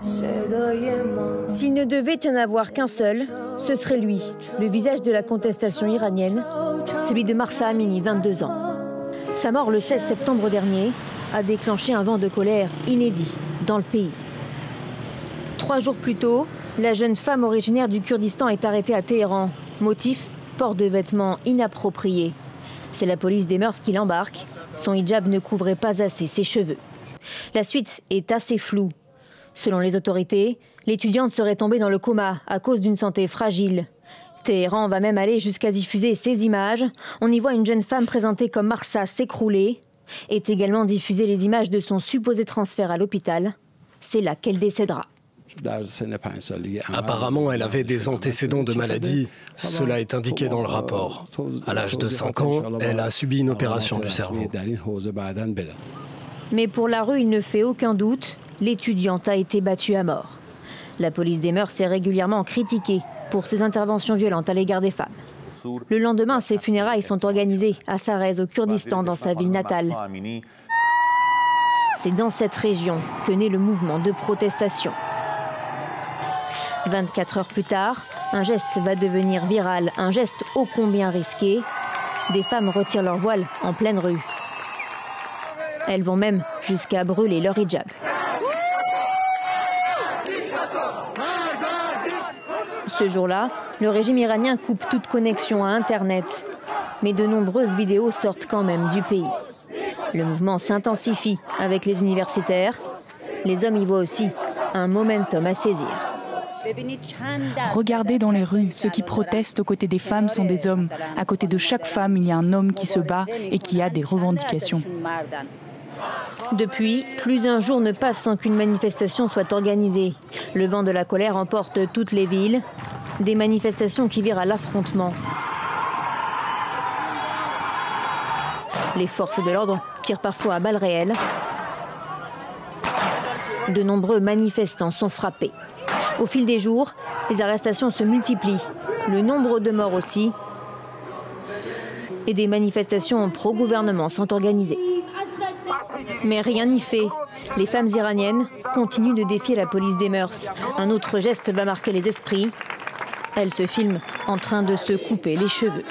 S'il ne devait y en avoir qu'un seul, ce serait lui, le visage de la contestation iranienne, celui de Mahsa Amini, 22 ans. Sa mort le 16 septembre dernier a déclenché un vent de colère inédit dans le pays. 3 jours plus tôt, la jeune femme originaire du Kurdistan est arrêtée à Téhéran. Motif, port de vêtements inappropriés. C'est la police des mœurs qui l'embarque. Son hijab ne couvrait pas assez ses cheveux. La suite est assez floue. Selon les autorités, l'étudiante serait tombée dans le coma à cause d'une santé fragile. Téhéran va même aller jusqu'à diffuser ces images. On y voit une jeune femme présentée comme Mahsa s'écrouler. Est également diffusées les images de son supposé transfert à l'hôpital. C'est là qu'elle décédera. Apparemment, elle avait des antécédents de maladie. Cela est indiqué dans le rapport. À l'âge de 5 ans, elle a subi une opération du cerveau. Mais pour la rue, il ne fait aucun doute, l'étudiante a été battue à mort. La police des mœurs est régulièrement critiquée pour ses interventions violentes à l'égard des femmes. Le lendemain, ses funérailles sont organisées à Sarez, au Kurdistan, dans sa ville natale. C'est dans cette région que naît le mouvement de protestation. 24 heures plus tard, un geste va devenir viral, un geste ô combien risqué. Des femmes retirent leur voile en pleine rue. Elles vont même jusqu'à brûler leur hijab. Ce jour-là, le régime iranien coupe toute connexion à Internet. Mais de nombreuses vidéos sortent quand même du pays. Le mouvement s'intensifie avec les universitaires. Les hommes y voient aussi un momentum à saisir. Regardez dans les rues, ceux qui protestent aux côtés des femmes sont des hommes. À côté de chaque femme, il y a un homme qui se bat et qui a des revendications. Depuis, plus d'un jour ne passe sans qu'une manifestation soit organisée. Le vent de la colère emporte toutes les villes. Des manifestations qui virent à l'affrontement. Les forces de l'ordre tirent parfois à balles réelles. De nombreux manifestants sont frappés. Au fil des jours, les arrestations se multiplient. Le nombre de morts aussi. Et des manifestations pro-gouvernement sont organisées. Mais rien n'y fait. Les femmes iraniennes continuent de défier la police des mœurs. Un autre geste va marquer les esprits. Elles se filment en train de se couper les cheveux.